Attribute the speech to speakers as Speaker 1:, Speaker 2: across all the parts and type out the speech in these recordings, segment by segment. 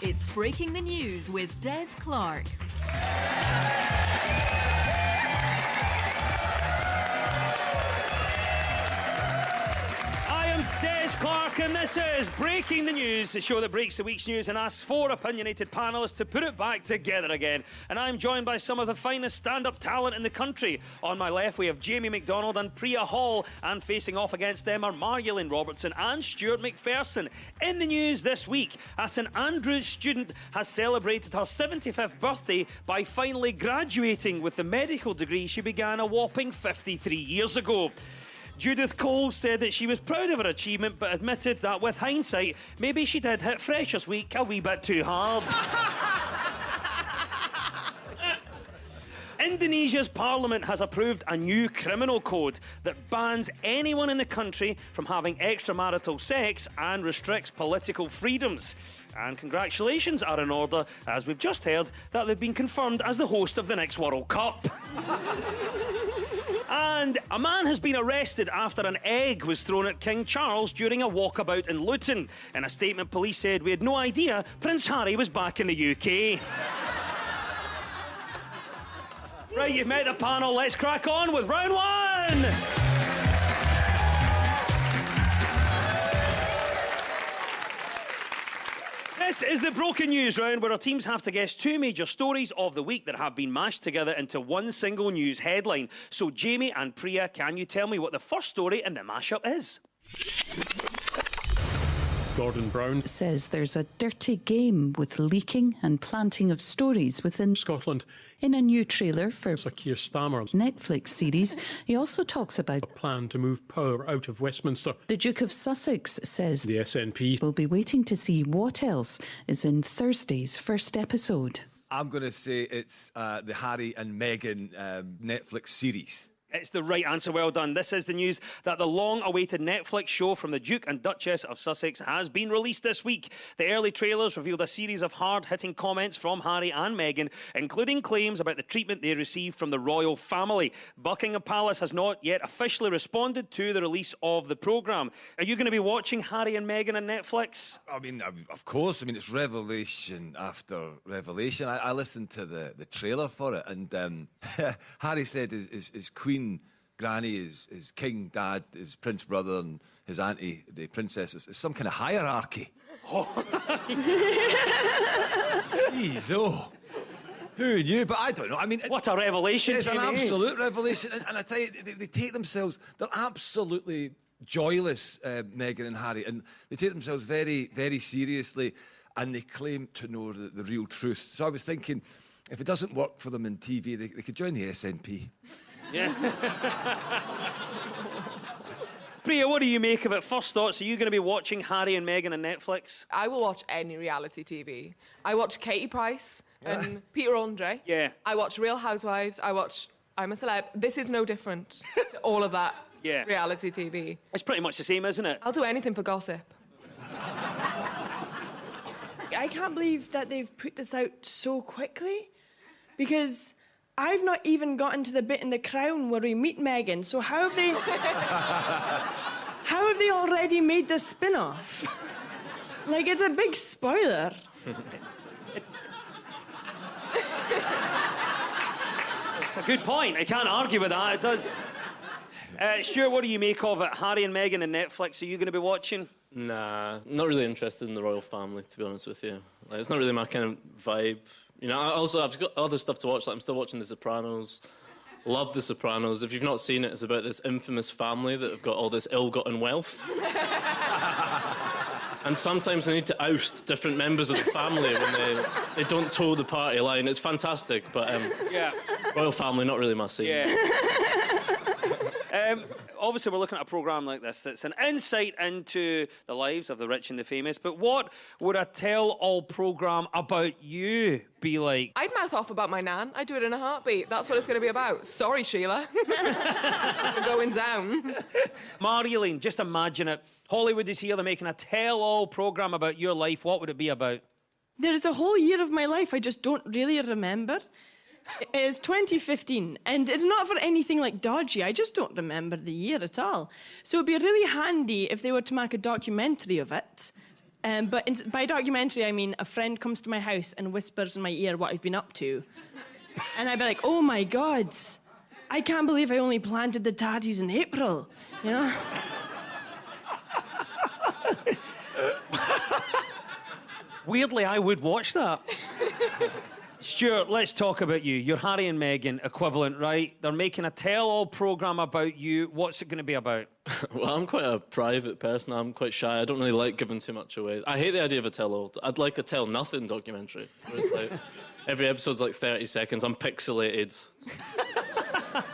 Speaker 1: It's Breaking the News with Des Clark.
Speaker 2: Des Clark, and this is Breaking the News, the show that breaks the week's news and asks four opinionated panellists to put it back together again. And I'm joined by some of the finest stand-up talent in the country. On my left, we have Jamie McDonald and Priya Hall, and facing off against them are Marjolaine Robertson and Stuart McPherson. In the news this week, a St Andrews student has celebrated her 75th birthday by finally graduating with the medical degree she began a whopping 53 years ago. Judith Cole said that she was proud of her achievement, but admitted that with hindsight, maybe she did hit Freshers Week a wee bit too hard. Indonesia's parliament has approved a new criminal code that bans anyone in the country from having extramarital sex and restricts political freedoms. And congratulations are in order, as we've just heard, that they've been confirmed as the host of the next World Cup. And a man has been arrested after an egg was thrown at King Charles during a walkabout in Luton. In a statement, police said, "We had no idea Prince Harry was back in the UK." Right, you've met the panel. Let's crack on with round one. This is the Broken News round, where our teams have to guess two major stories of the week that have been mashed together into one single news headline. So, Jamie and Priya, can you tell me what the first story in the mashup is?
Speaker 3: Gordon Brown
Speaker 4: says there's a dirty game with leaking and planting of stories within
Speaker 3: Scotland.
Speaker 4: In a new trailer for
Speaker 3: Sir Keir Starmer
Speaker 4: Netflix series, he also talks about
Speaker 3: a plan to move power out of Westminster.
Speaker 4: The Duke of Sussex says
Speaker 3: The SNP
Speaker 4: will be waiting to see what else is in Thursday's first episode.
Speaker 5: I'm going to say it's the Harry and Meghan Netflix series.
Speaker 2: It's the right answer, well done. This is the news that the long-awaited Netflix show from the Duke and Duchess of Sussex has been released this week. The early trailers revealed a series of hard-hitting comments from Harry and Meghan, including claims about the treatment they received from the royal family. Buckingham Palace has not yet officially responded to the release of the programme. Are you going to be watching Harry and Meghan on Netflix?
Speaker 5: I mean, of course. I mean, it's revelation after revelation. I listened to the trailer for it, and Harry said his Queen Granny, his King Dad, his Prince Brother, and his auntie, the Princess, is some kind of hierarchy. Oh. Jeez, oh. Who knew? But I don't know. I mean,
Speaker 2: what a revelation!
Speaker 5: It's
Speaker 2: Jimmy.
Speaker 5: An absolute revelation, and I tell you, they take themselves. They're absolutely joyless, Meghan and Harry, and they take themselves very, very seriously, and they claim to know the real truth. So I was thinking, if it doesn't work for them in TV, they could join the SNP.
Speaker 2: Yeah. Priya, what do you make of it? First thoughts, are you going to be watching Harry and Meghan on Netflix?
Speaker 6: I will watch any reality TV. I watch Katie Price and Peter Andre.
Speaker 2: Yeah.
Speaker 6: I watch Real Housewives. I watch I'm a Celeb. This is no different to all of that reality TV.
Speaker 2: It's pretty much the same, isn't it?
Speaker 6: I'll do anything for gossip.
Speaker 7: I can't believe that they've put this out so quickly, because I've not even gotten to the bit in The Crown where we meet Meghan, so how have they... how have they already made this spin-off? Like, it's a big spoiler.
Speaker 2: It's a good point. I can't argue with that. It does. Stuart, what do you make of it? Harry and Meghan on Netflix, are you going to be watching?
Speaker 8: Nah, not really interested in the royal family, to be honest with you. Like, it's not really my kind of vibe. You know, I've got other stuff to watch. Like, I'm still watching The Sopranos. Love The Sopranos. If you've not seen it, it's about this infamous family that have got all this ill-gotten wealth. And sometimes they need to oust different members of the family when they don't toe the party line. It's fantastic, but royal family, not really my scene.
Speaker 2: Yeah. Obviously, we're looking at a programme like this. It's an insight into the lives of the rich and the famous. But what would a tell-all programme about you be like?
Speaker 6: I'd mouth off about my nan. I'd do it in a heartbeat. That's what it's going to be about. Sorry, Sheila. I'm going down.
Speaker 2: Marjolaine, just imagine it. Hollywood is here. They're making a tell-all programme about your life. What would it be about?
Speaker 7: There's a whole year of my life I just don't really remember. It is 2015, and it's not for anything like dodgy. I just don't remember the year at all. So it'd be really handy if they were to make a documentary of it, But by documentary, I mean a friend comes to my house and whispers in my ear what I've been up to. And I'd be like, oh my God, I can't believe I only planted the tatties in April, you know?
Speaker 2: Weirdly, I would watch that. Stuart, let's talk about you. You're Harry and Meghan equivalent, right? They're making a tell-all programme about you. What's it going to be about?
Speaker 8: Well, I'm quite a private person. I'm quite shy. I don't really like giving too much away. I hate the idea of a tell-all. I'd like a tell-nothing documentary. Where it's like, every episode's like 30 seconds. I'm pixelated.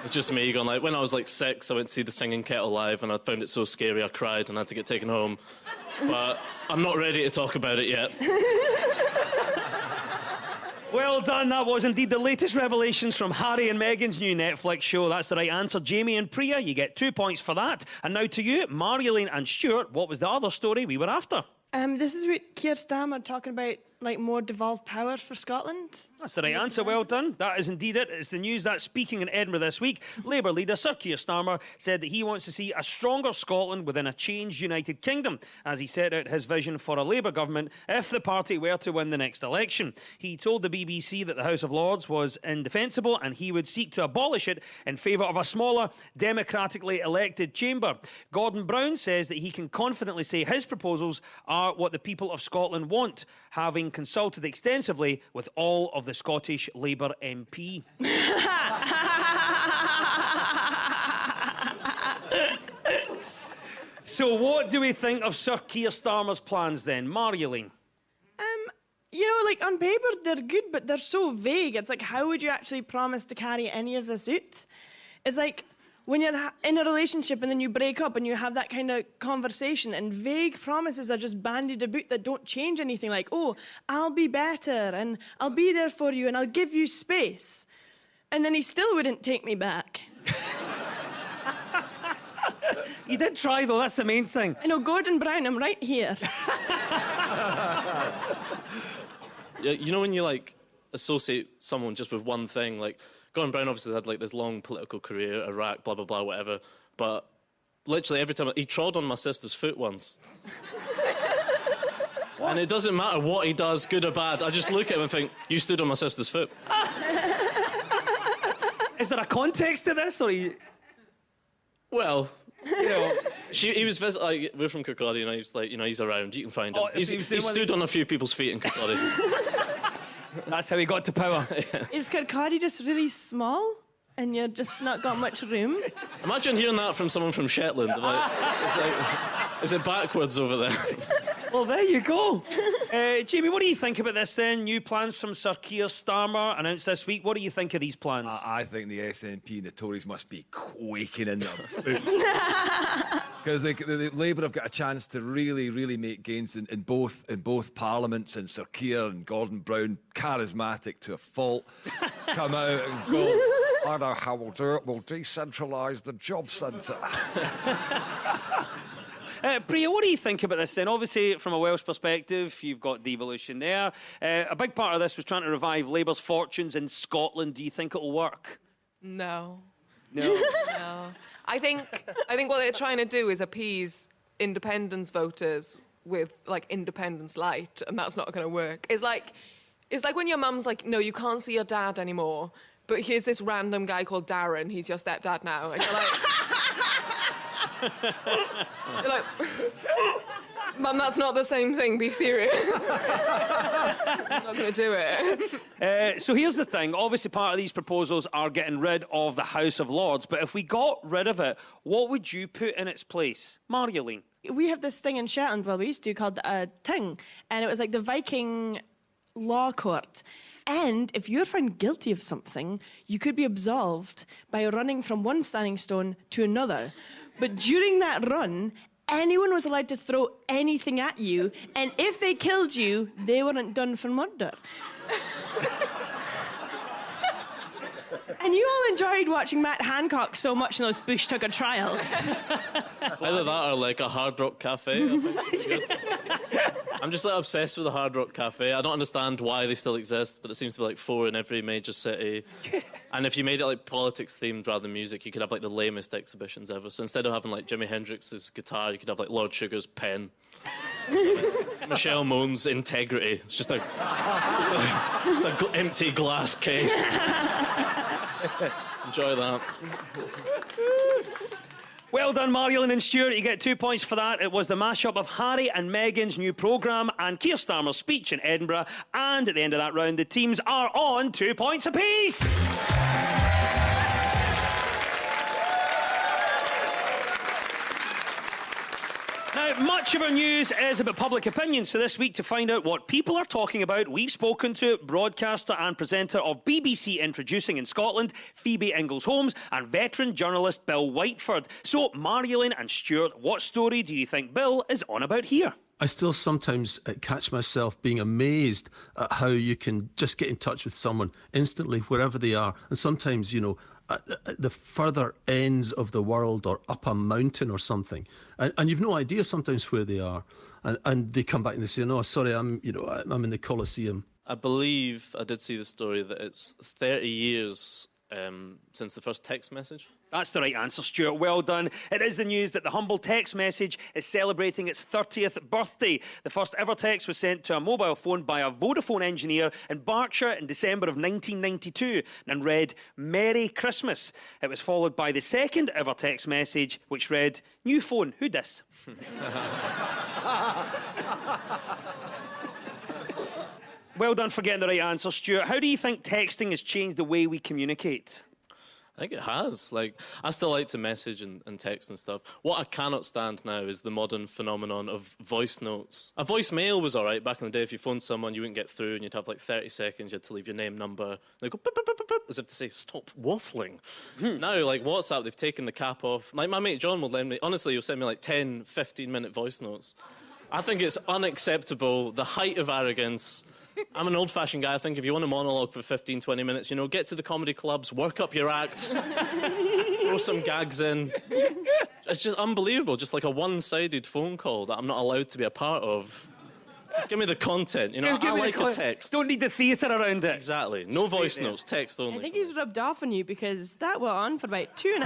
Speaker 8: It's just me going like, when I was like 6, I went to see The Singing Kettle live and I found it so scary I cried and had to get taken home. But I'm not ready to talk about it yet.
Speaker 2: Well done. That was indeed the latest revelations from Harry and Meghan's new Netflix show. That's the right answer. Jamie and Priya, you get 2 points for that. And now to you, Marjolaine and Stuart, what was the other story we were after?
Speaker 7: This is what Keir Starmer talking about, like more devolved powers for Scotland.
Speaker 2: That's the right answer. Well done. That is indeed it. It's the news that's speaking in Edinburgh this week. Labour leader Sir Keir Starmer said that he wants to see a stronger Scotland within a changed United Kingdom as he set out his vision for a Labour government if the party were to win the next election. He told the BBC that the House of Lords was indefensible and he would seek to abolish it in favour of a smaller, democratically elected chamber. Gordon Brown says that he can confidently say his proposals are what the people of Scotland want, having consulted extensively with all of the Scottish Labour MP. So what do we think of Sir Keir Starmer's plans then? Marjolaine?
Speaker 7: You know, like on paper they're good, but they're so vague. It's like, how would you actually promise to carry any of this out? It's like when you're in a relationship and then you break up and you have that kind of conversation and vague promises are just bandied about that don't change anything. Like, oh, I'll be better and I'll be there for you and I'll give you space. And then he still wouldn't take me back.
Speaker 2: You did try, though. That's the main thing.
Speaker 7: I know, Gordon Brown, I'm right here.
Speaker 8: Yeah, you know when you like associate someone just with one thing, like Gordon Brown obviously had like this long political career, Iraq, blah blah blah, whatever. But literally every time he trod on my sister's foot once. And it doesn't matter what he does, good or bad. I just look at him and think, you stood on my sister's foot.
Speaker 2: Is there a context to this, or
Speaker 8: Well,
Speaker 2: you know?
Speaker 8: he was like, we're from Kirkcaldy, and I was like, you know, he's around. You can find him.
Speaker 2: Oh,
Speaker 8: He stood on a few people's feet in Kirkcaldy.
Speaker 2: That's how he got to power.
Speaker 7: Is Kirkcaldy just really small and you're just not got much room?
Speaker 8: Imagine hearing that from someone from Shetland. Like, it's like, is it backwards over there?
Speaker 2: Well, there you go. Jamie, what do you think about this then? New plans from Sir Keir Starmer announced this week. What do you think of these plans?
Speaker 5: I think the SNP and the Tories must be quaking in their boots. Because the Labour have got a chance to really, really make gains in both parliaments, and Sir Keir and Gordon Brown, charismatic to a fault, come out and go, I know how we'll do it, we'll decentralise the job centre.
Speaker 2: Priya, what do you think about this then? Obviously, from a Welsh perspective, you've got devolution there. A big part of this was trying to revive Labour's fortunes in Scotland. Do you think it'll work?
Speaker 6: No.
Speaker 2: No.
Speaker 6: No. I think what they're trying to do is appease independence voters with like independence light, and that's not going to work. It's like when your mum's like, no, you can't see your dad anymore, but here's this random guy called Darren. He's your stepdad now, and you're like. You're like, Mum, that's not the same thing. Be serious. I'm not going to do it.
Speaker 2: So here's the thing. Obviously, part of these proposals are getting rid of the House of Lords. But if we got rid of it, what would you put in its place? Marjolaine?
Speaker 7: We have this thing in Shetland, well, we used to, called a ting, and it was like the Viking law court. And if you're found guilty of something, you could be absolved by running from one standing stone to another. But during that run, anyone was allowed to throw anything at you, and if they killed you, they weren't done for murder. And you all enjoyed watching Matt Hancock so much in those Bush Tucker trials.
Speaker 8: Either that or like a Hard Rock Cafe. I think it's good. I'm just like obsessed with the Hard Rock Cafe. I don't understand why they still exist, but there seems to be like 4 in every major city. And if you made it like politics themed rather than music, you could have like the lamest exhibitions ever. So instead of having like Jimi Hendrix's guitar, you could have like Lord Sugar's pen. Michelle Moan's integrity. It's just a empty glass case. Enjoy that.
Speaker 2: Well done, Marilyn and Stuart. You get 2 points for that. It was the mashup of Harry and Meghan's new programme and Keir Starmer's speech in Edinburgh. And at the end of that round, the teams are on 2 points apiece. Now, much of our news is about public opinion, so this week to find out what people are talking about, we've spoken to broadcaster and presenter of BBC Introducing in Scotland, Phoebe Ingalls-Holmes, and veteran journalist Bill Whiteford. So, Marilyn and Stuart, what story do you think Bill is on about here?
Speaker 9: I still sometimes catch myself being amazed at how you can just get in touch with someone instantly, wherever they are. And sometimes, you know, at the further ends of the world or up a mountain or something. And you've no idea sometimes where they are. And they come back and they say, no, sorry, I'm in the Colosseum.
Speaker 8: I believe I did see the story that it's 30 years since the first text message.
Speaker 2: That's the right answer, Stuart. Well done. It is the news that the humble text message is celebrating its 30th birthday. The first ever text was sent to a mobile phone by a Vodafone engineer in Berkshire in December of 1992 and read, "Merry Christmas." It was followed by the second ever text message, which read, "New phone, who dis?" Well done for getting the right answer, Stuart. How do you think texting has changed the way we communicate?
Speaker 8: I think it has. Like, I still like to message and text and stuff. What I cannot stand now is the modern phenomenon of voice notes. A voicemail was all right back in the day. If you phoned someone, you wouldn't get through, and you'd have like 30 seconds. You had to leave your name, number. They go beep, beep, beep, beep, as if to say, "Stop waffling." Now, like WhatsApp, they've taken the cap off. Like my mate John will lend me. Honestly, he'll send me like 10, 15-minute voice notes. I think it's unacceptable. The height of arrogance. I'm an old-fashioned guy. I think if you want a monologue for 15, 20 minutes, you know, get to the comedy clubs, work up your acts, throw some gags in. It's just unbelievable, just like a one-sided phone call that I'm not allowed to be a part of. Just give me the content, you know, I like a text.
Speaker 2: Don't need the theatre around it.
Speaker 8: Exactly. No voice notes, text only.
Speaker 7: I think he's rubbed off on you because that went on for about 2.5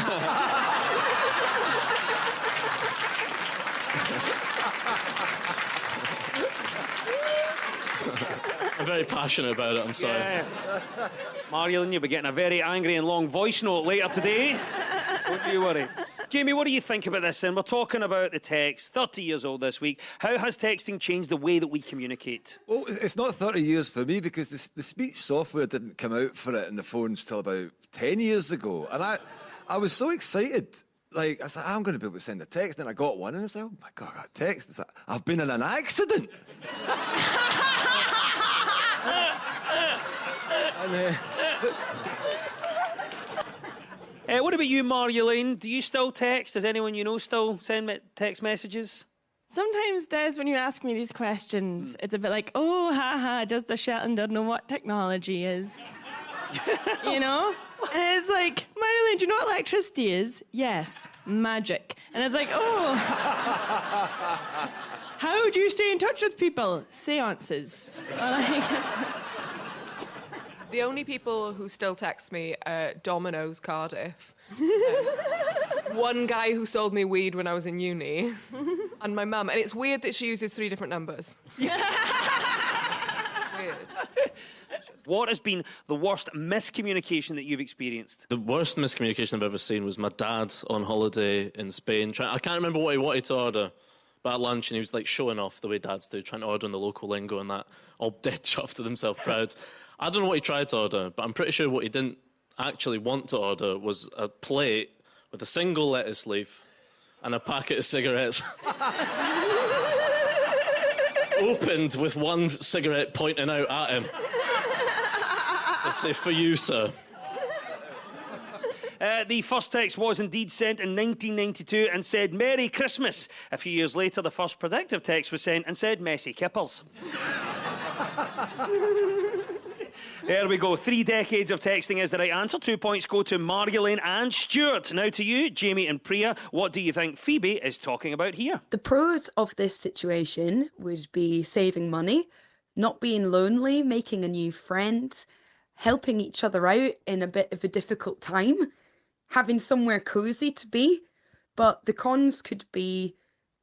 Speaker 8: I'm very passionate about it, I'm sorry.
Speaker 2: Yeah. Marilyn, you'll be getting a very angry and long voice note later today. Don't you worry. Jamie, what do you think about this? And we're talking about the text, 30 years old this week. How has texting changed the way that we communicate?
Speaker 5: Well, it's not 30 years for me because the speech software didn't come out for it in the phones till about 10 years ago. And I was so excited. Like, I was like, I'm going to be able to send a text. And I got one and I said, oh my God, I got a text. It's like, I've been in an accident.
Speaker 2: What about you, Marilyn? Do you still text? Does anyone you know still send text messages?
Speaker 7: Sometimes, Des, when you ask me these questions, it's a bit like, oh, haha, does the Shetlander know what technology is? You know? And it's like, Marilyn, do you know what electricity is? Yes, magic. And it's like, oh. How do you stay in touch with people? Seances.
Speaker 6: The only people who still text me are Domino's Cardiff. One guy who sold me weed when I was in uni. And my mum. And it's weird that she uses 3 different numbers. Weird.
Speaker 2: What has been the worst miscommunication that you've experienced?
Speaker 8: The worst miscommunication I've ever seen was my dad on holiday in Spain. I can't remember what he wanted to order, but at lunch, and he was like showing off the way dads do, trying to order in the local lingo and that, all dead chuffed to himself, proud. I don't know what he tried to order, but I'm pretty sure what he didn't actually want to order was a plate with a single lettuce leaf and a packet of cigarettes. Opened with one cigarette pointing out at him. I say, for you, sir.
Speaker 2: The first text was indeed sent in 1992 and said, "Merry Christmas." A few years later, the first predictive text was sent and said, "Messy kippers." There we go. 3 decades of texting is the right answer. 2 points go to Marilyn and Stuart. Now to you, Jamie and Priya. What do you think Phoebe is talking about here?
Speaker 10: The pros of this situation would be saving money, not being lonely, making a new friend, helping each other out in a bit of a difficult time, having somewhere cozy to be. But the cons could be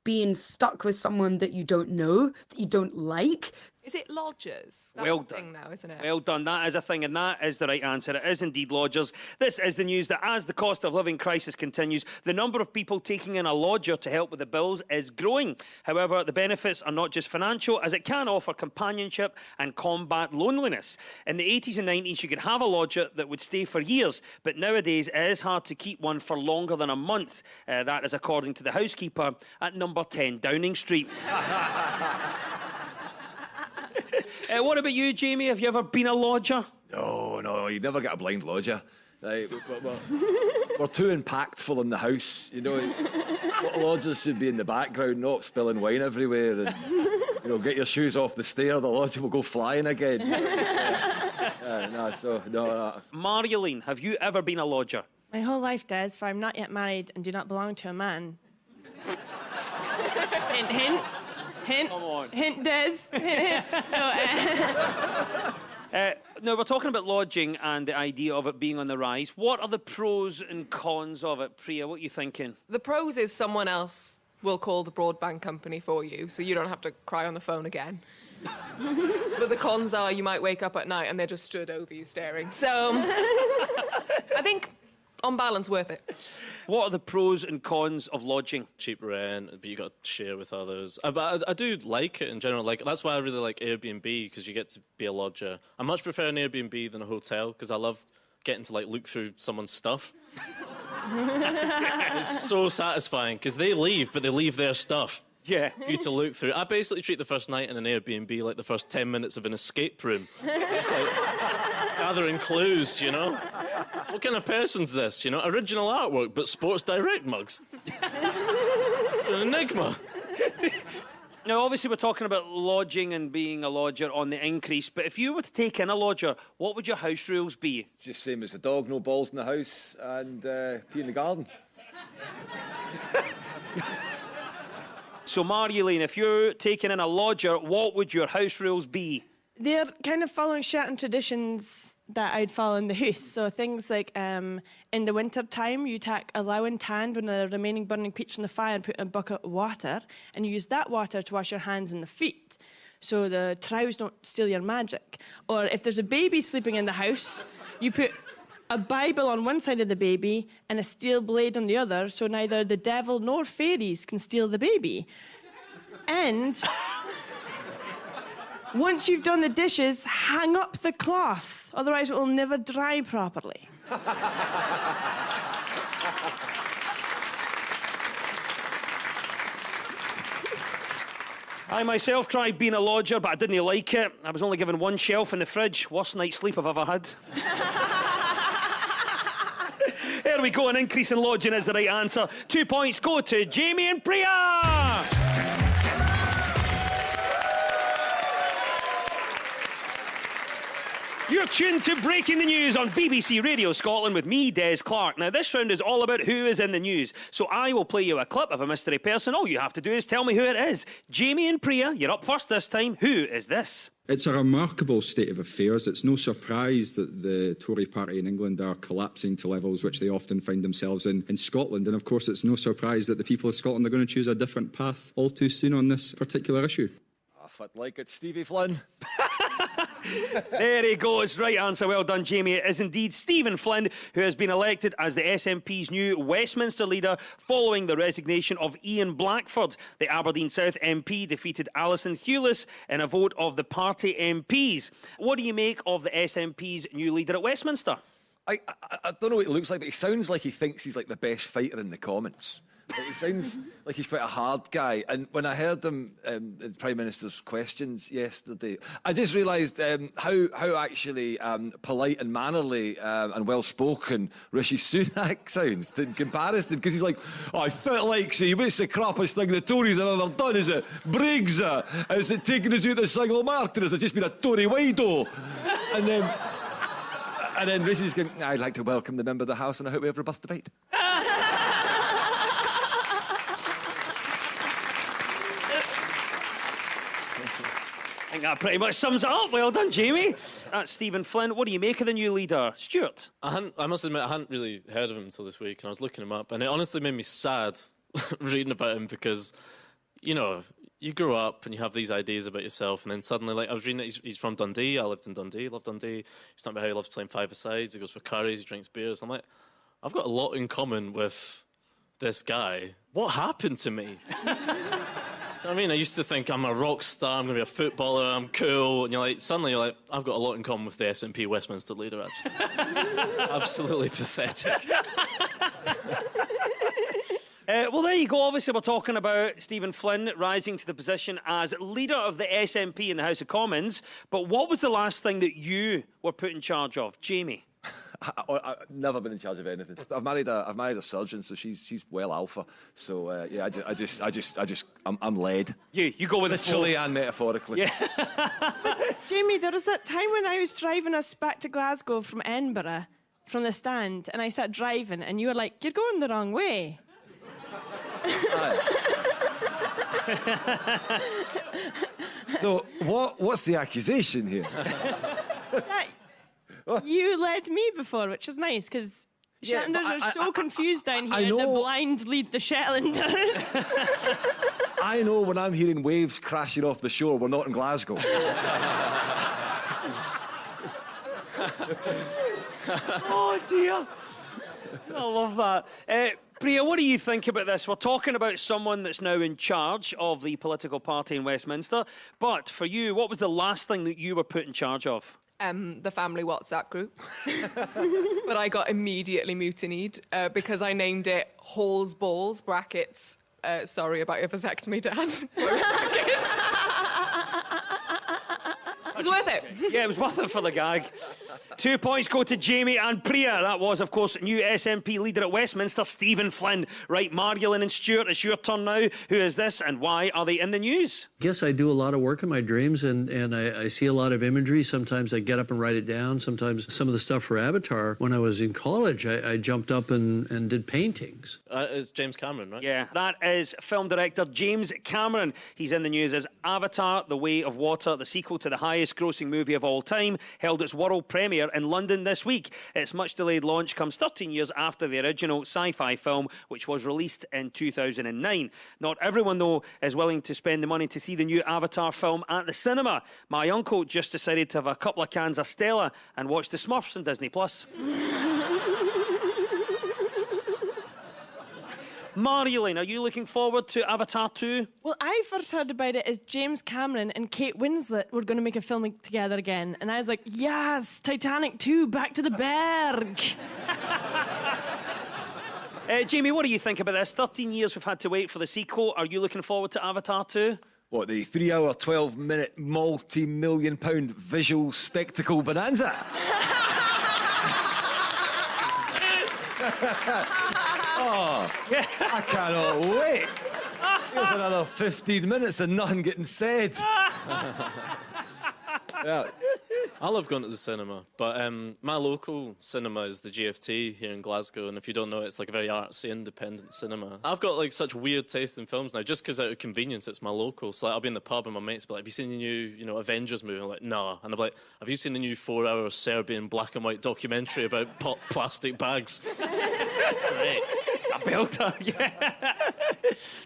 Speaker 10: being stuck with someone that you don't know, that you don't like.
Speaker 6: Is it lodgers? That's
Speaker 2: Well
Speaker 6: a thing
Speaker 2: done.
Speaker 6: now, isn't it?
Speaker 2: Well done. That is a thing, and that is the right answer. It is indeed lodgers. This is the news that as the cost of living crisis continues, the number of people taking in a lodger to help with the bills is growing. However, the benefits are not just financial, as it can offer companionship and combat loneliness. In the 80s and 90s, you could have a lodger that would stay for years, but nowadays it is hard to keep one for longer than a month. That is according to the housekeeper at number 10 Downing Street. What about you, Jamie? Have you ever been a lodger?
Speaker 5: No, you never get a blind lodger. Right, we're too impactful in the house, you know. Lodgers should be in the background, not spilling wine everywhere, and get your shoes off the stair. The lodger will go flying again. No.
Speaker 2: Marjolein, have you ever been a lodger?
Speaker 7: My whole life, Des, for I'm not yet married and do not belong to a man. Hint, hint. Hint.
Speaker 2: Come on.
Speaker 7: Hint, Des. Hint, hint. No,
Speaker 2: No, we're talking about lodging and the idea of it being on the rise. What are the pros and cons of it, Priya? What are you thinking?
Speaker 6: The pros is someone else will call the broadband company for you, so you don't have to cry on the phone again. But the cons are you might wake up at night and they're just stood over you staring. So I think, on balance, worth it.
Speaker 2: What are the pros and cons of lodging?
Speaker 8: Cheap rent, but you got to share with others. But I do like it in general. That's why I really like Airbnb, because you get to be a lodger. I much prefer an Airbnb than a hotel, because I love getting to look through someone's stuff. It's so satisfying, because they leave, but they leave their stuff.
Speaker 2: Yeah.
Speaker 8: For you to look through. I basically treat the first night in an Airbnb like the first 10 minutes of an escape room. It's like gathering clues, What kind of person's this, Original artwork, but Sports Direct mugs. An enigma.
Speaker 2: Now, obviously, we're talking about lodging and being a lodger on the increase, but if you were to take in a lodger, what would your house rules be?
Speaker 5: Just same as the dog, no balls in the house, and pee in the garden.
Speaker 2: So, Marjolein, if you're taking in a lodger, what would your house rules be?
Speaker 7: they're kind of following certain traditions that I'd follow in the house. So things like in the winter time, you take a lowend hand when the remaining burning peats from the fire and put in a bucket of water, and you use that water to wash your hands and the feet, so the trowels don't steal your magic. Or if there's a baby sleeping in the house, you put a Bible on one side of the baby and a steel blade on the other, so neither the devil nor fairies can steal the baby. And once you've done the dishes, hang up the cloth, otherwise it will never dry properly.
Speaker 2: I myself tried being a lodger, but I didn't like it. I was only given one shelf in the fridge. Worst night's sleep I've ever had. There we go, an increase in lodging is the right answer. 2 points go to Jamie and Priya! You're tuned to Breaking the News on BBC Radio Scotland with me, Des Clark. Now, this round is all about who is in the news. So I will play you a clip of a mystery person. All you have to do is tell me who it is. Jamie and Priya, you're up first this time. Who is this?
Speaker 11: It's a remarkable state of affairs. It's no surprise that the Tory party in England are collapsing to levels which they often find themselves in Scotland. And of course, it's no surprise that the people of Scotland are going to choose a different path all too soon on this particular issue.
Speaker 5: If I'd like it, Stevie Flynn.
Speaker 2: There he goes. Right answer. Well done, Jamie. It is indeed Stephen Flynn, who has been elected as the SNP's new Westminster leader following the resignation of Ian Blackford. The Aberdeen South MP defeated Alison Hewlett in a vote of the party MPs. What do you make of the SNP's new leader at Westminster?
Speaker 5: I don't know what he looks like, but he sounds like he thinks he's like the best fighter in the Commons. He sounds like he's quite a hard guy. And when I heard him in the Prime Minister's questions yesterday, I just realised how actually polite and mannerly and well-spoken Rishi Sunak sounds in comparison. Because he's like, oh, I felt like, see, what's the crappiest thing the Tories have ever done? Is it Brexit? Is it taking us out of the single market? Has it just been a Tory widow? And then Rishi's going, I'd like to welcome the member of the House and I hope we have a robust debate.
Speaker 2: I think that pretty much sums it up. Well done, Jamie. That's Stephen Flynn. What do you make of the new leader? Stuart?
Speaker 8: I must admit, I hadn't really heard of him until this week, and I was looking him up, and it honestly made me sad reading about him because you know, you grow up and you have these ideas about yourself, and then suddenly, like, I was reading that he's from Dundee. I lived in Dundee, loved Dundee. He's talking about how he loves playing five-a-sides. He goes for curries, he drinks beers. I'm like, I've got a lot in common with this guy. What happened to me? I mean, I used to think I'm a rock star, I'm going to be a footballer, I'm cool, and suddenly you're like, I've got a lot in common with the SNP Westminster leader, actually. Absolutely pathetic.
Speaker 2: Well, there you go. Obviously, we're talking about Stephen Flynn rising to the position as leader of the SNP in the House of Commons. But what was the last thing that you were put in charge of, Jamie?
Speaker 5: I've never been in charge of anything. I've married a surgeon, so she's well alpha. So yeah, I'm led.
Speaker 2: You go with
Speaker 5: literally and metaphorically.
Speaker 2: Yeah.
Speaker 7: Jamie, there was that time when I was driving us back to Glasgow from Edinburgh, from the stand, and I sat driving, and you were like, "You're going the wrong way."
Speaker 5: So what's the accusation here?
Speaker 7: You led me before, which is nice, because Shetlanders are so confused down here, and the blind lead the Shetlanders.
Speaker 5: I know when I'm hearing waves crashing off the shore, we're not in Glasgow.
Speaker 2: Oh, dear. I love that. Priya, what do you think about this? We're talking about someone that's now in charge of the political party in Westminster. But for you, what was the last thing that you were put in charge of?
Speaker 6: The family WhatsApp group. But I got immediately mutinied because I named it Halls Balls, brackets, sorry about your vasectomy, Dad. Close brackets. It was worth it.
Speaker 2: Yeah, it was worth it for the gag. 2 points go to Jamie and Priya. That was, of course, new SNP leader at Westminster, Stephen Flynn. Right, Margolin and Stuart, it's your turn now. Who is this and why are they in the news?
Speaker 12: Guess I do a lot of work in my dreams and I see a lot of imagery. Sometimes I get up and write it down. Sometimes some of the stuff for Avatar, when I was in college, I jumped up and did paintings.
Speaker 8: It's James Cameron, right?
Speaker 2: Yeah, that is film director James Cameron. He's in the news as Avatar, The Way of Water, the sequel to the highest grossing movie of all time, held its world premiere in London this week. Its much delayed launch comes 13 years after the original sci-fi film, which was released in 2009. Not everyone, though, is willing to spend the money to see the new Avatar film at the cinema. My uncle just decided to have a couple of cans of Stella and watch the Smurfs on Disney+. Marjolaine, are you looking forward to Avatar 2?
Speaker 7: Well, I first heard about it as James Cameron and Kate Winslet were going to make a film together again. And I was like, yes, Titanic 2, back to the berg.
Speaker 2: Jamie, what do you think about this? 13 years we've had to wait for the sequel. Are you looking forward to Avatar 2?
Speaker 5: What, the 3 hour, 12-minute, multi-million-pound visual spectacle bonanza? Oh, I cannot wait. Here's another 15 minutes and nothing getting said. Yeah.
Speaker 8: I love going to the cinema, but my local cinema is the GFT here in Glasgow, and if you don't know, it's like a very artsy, independent cinema. I've got like such weird taste in films now, just because out of convenience, it's my local. So like, I'll be in the pub and my mates will be like, have you seen the new, Avengers movie? I'm like, nah. And I'm like, have you seen the new 4-hour Serbian black and white documentary about plastic bags? It's great.
Speaker 2: It's a belter, yeah.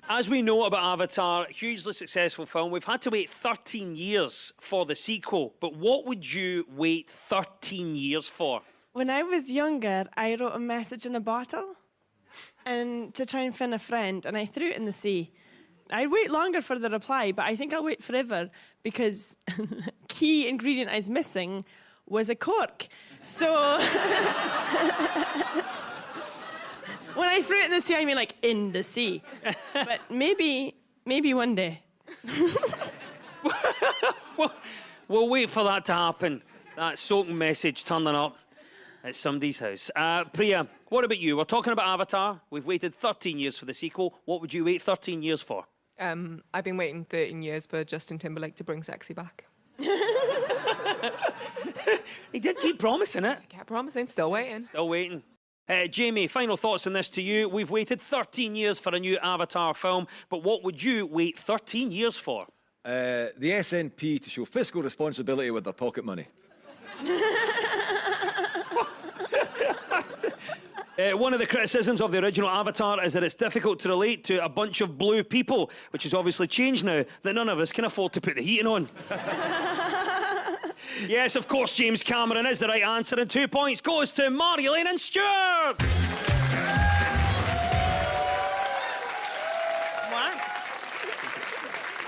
Speaker 2: As we know about Avatar, hugely successful film. We've had to wait 13 years for the sequel, but what would you wait 13 years for?
Speaker 7: When I was younger, I wrote a message in a bottle and to try and find a friend, and I threw it in the sea. I'd wait longer for the reply, but I think I'll wait forever because key ingredient I was missing was a cork. So when I threw it in the sea, I mean like in the sea. But maybe one day.
Speaker 2: We'll wait for that to happen. That soaking message turning up at somebody's house. Priya, what about you? We're talking about Avatar. We've waited 13 years for the sequel. What would you wait 13 years for?
Speaker 6: I've been waiting 13 years for Justin Timberlake to bring sexy back.
Speaker 2: He did keep promising it.
Speaker 6: Kept promising, still waiting.
Speaker 2: Still waiting. Jamie, final thoughts on this to you. We've waited 13 years for a new Avatar film, but what would you wait 13 years for?
Speaker 5: The SNP to show fiscal responsibility with their pocket money.
Speaker 2: One of the criticisms of the original Avatar is that it's difficult to relate to a bunch of blue people, which has obviously changed now that none of us can afford to put the heating on. Yes, of course, James Cameron is the right answer, and 2 points goes to Marjolaine and Stuart.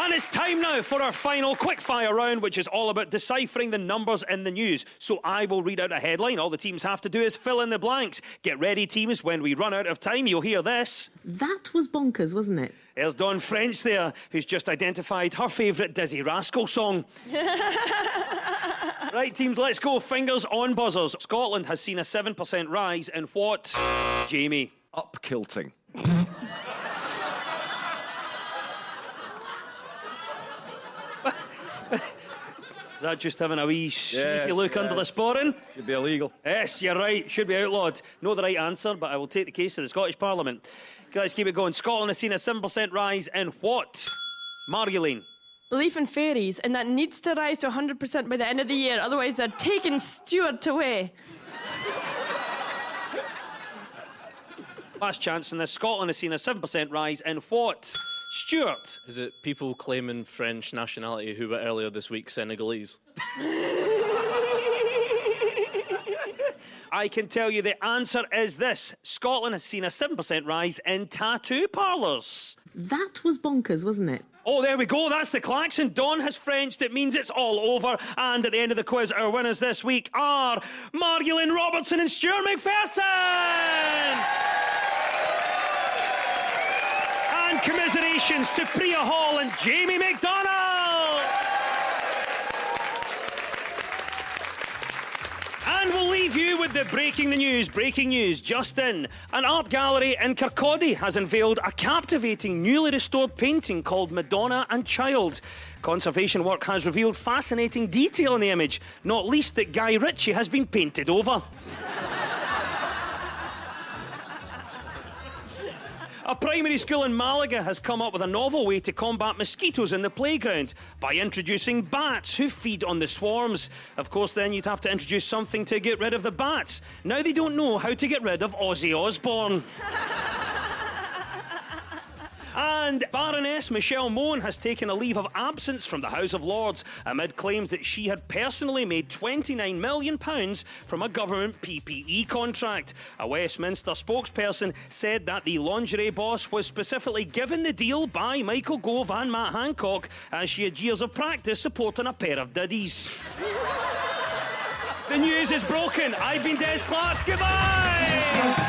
Speaker 2: And it's time now for our final quickfire round, which is all about deciphering the numbers in the news. So I will read out a headline. All the teams have to do is fill in the blanks. Get ready, teams. When we run out of time, you'll hear this.
Speaker 13: That was bonkers, wasn't it?
Speaker 2: There's Dawn French there, who's just identified her favourite Dizzy Rascal song. Right, teams, let's go. Fingers on buzzers. Scotland has seen a 7% rise in what, Jamie?
Speaker 5: Up-kilting.
Speaker 2: Is that just having a wee sneaky look under the
Speaker 5: yes.
Speaker 2: sporran?
Speaker 5: Should be illegal.
Speaker 2: Yes, you're right. Should be outlawed. Know the right answer, but I will take the case to the Scottish Parliament. Okay, let's keep it going. Scotland has seen a 7% rise in what? Marjolaine.
Speaker 7: Belief in fairies, and that needs to rise to 100% by the end of the year, otherwise they're taking Stuart away.
Speaker 2: Last chance in this. Scotland has seen a 7% rise in what? Stuart.
Speaker 8: Is it people claiming French nationality who were earlier this week Senegalese?
Speaker 2: I can tell you the answer is this. Scotland has seen a 7% rise in tattoo parlours.
Speaker 13: That was bonkers, wasn't it?
Speaker 2: Oh, there we go. That's the klaxon. Dawn has Frenched. It means it's all over. And at the end of the quiz, our winners this week are Marjolaine Robertson and Stuart McPherson. And commiserations to Priya Hall and Jamie McDonald. And we'll leave you with the breaking news. Breaking news just in. An art gallery in Kirkcaldy has unveiled a captivating, newly restored painting called Madonna and Child. Conservation work has revealed fascinating detail in the image, not least that Guy Ritchie has been painted over. A primary school in Malaga has come up with a novel way to combat mosquitoes in the playground by introducing bats who feed on the swarms. Of course, then you'd have to introduce something to get rid of the bats. Now they don't know how to get rid of Ozzy Osbourne. And Baroness Michelle Mone has taken a leave of absence from the House of Lords amid claims that she had personally made £29 million from a government PPE contract. A Westminster spokesperson said that the lingerie boss was specifically given the deal by Michael Gove and Matt Hancock as she had years of practice supporting a pair of diddies. The news is broken. I've been Des Clark. Goodbye!